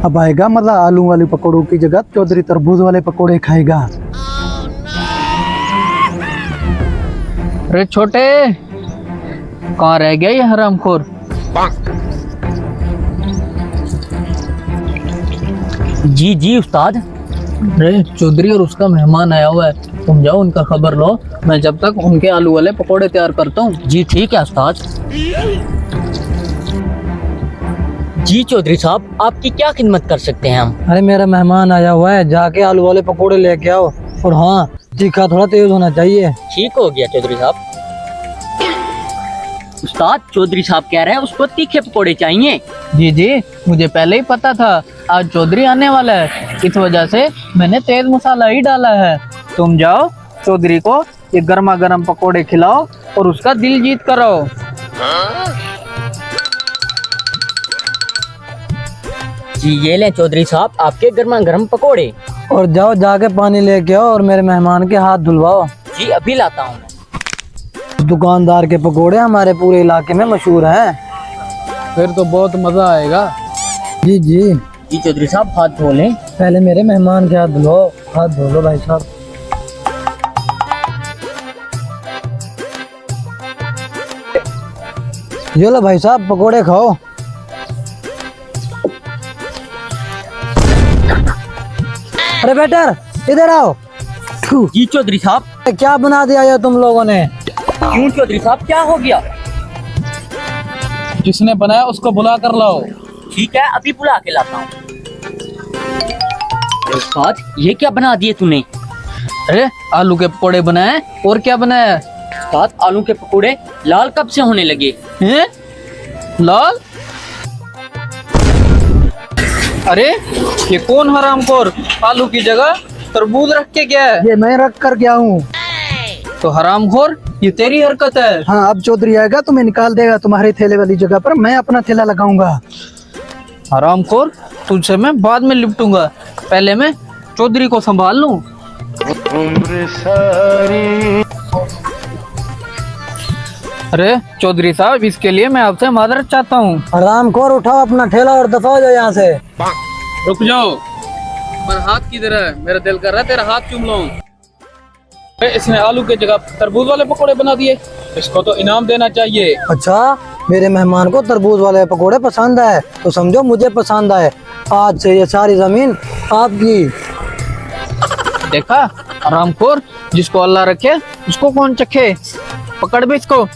अब आएगा मजा, आलू वाले पकौड़ों की जगह चौधरी तरबूज वाले पकौड़े खाएगा। अरे छोटे, कहाँ रह गया ये हरामखोर? जी जी उस्ताद। अरे चौधरी और उसका मेहमान आया हुआ है, तुम जाओ उनका खबर लो, मैं जब तक उनके आलू वाले पकोड़े तैयार करता हूँ। जी ठीक है उस्ताद। जी चौधरी साहब, आपकी क्या खिदमत कर सकते हैं हम? अरे मेरा मेहमान आया हुआ है, जाके आलू वाले पकौड़े लेके आओ। और हाँ, तीखा थोड़ा तेज होना चाहिए। ठीक हो गया चौधरी साहब। उस्ताद, चौधरी साहब कह रहे हैं उसको तीखे पकोड़े चाहिए। जी जी, मुझे पहले ही पता था आज चौधरी आने वाला है, इस वजह से मैंने तेज मसाला ही डाला है। तुम जाओ चौधरी को ये गर्मा गर्म पकोड़े खिलाओ और उसका दिल जीत कराओ। जी ये लें चौधरी साहब आपके गर्मा गर्म पकोड़े। और जाओ जाके पानी लेके आओ और मेरे मेहमान के हाथ धुलवाओ। जी अभी लाता हूँ। दुकानदार के पकोड़े हमारे पूरे इलाके में मशहूर हैं। फिर तो बहुत मजा आएगा। जी जी, जी चौधरी साहब हाथ धो लें। पहले मेरे मेहमान के हाथ धुलो। हाथ धो लो भाई साहब। ये लो भाई साहब, पकोड़े खाओ। अरे बेटर, इधर आओ। जी चौधरी साहब। क्या बना दिया ये तुम लोगों ने? क्यों चौधरी साहब, क्या हो गया? जिसने बनाया उसको बुला कर लाओ। ठीक है अभी बुला के लाता हूँ। उस्ताद ये क्या बना दिए तूने? अरे आलू के पकोड़े बनाए, और क्या बनाया? उस्ताद आलू के पकोड़े लाल कब से होने लगे? हैं? लाल? अरे ये कौन हरामखोर आलू की जगह तरबूज रख के गया है? ये मैं रख कर गया हूँ। तो हरामखोर ये तेरी हरकत है। हाँ, अब चौधरी आएगा तुम्हें निकाल देगा तुम्हारे ठेले वाली जगह पर। मैं अपना ठेला लगाऊंगा। हरामखोर, तुझसे मैं बाद में निपटूंगा, पहले मैं चौधरी को संभाल लूं। अरे चौधरी साहब, इसके लिए मैं आपसे माजरत चाहता हूँ। हरामखोर, उठाओ अपना ठेला और दफा हो जाओ यहाँ से। रुक जाओ। पर हाथ किधर है? मेरा दिल कर रहा है तेरा हाथ चूम लूं। इसने आलू के जगह तरबूज वाले पकोड़े बना दिए, इसको तो इनाम देना चाहिए। अच्छा, मेरे मेहमान को तरबूज वाले पकोड़े पसंद है तो समझो मुझे पसंद है। आज से ये सारी जमीन आपकी। देखा हरामखोर, जिसको अल्लाह रखे उसको कौन चखे। पकड़ भी इसको।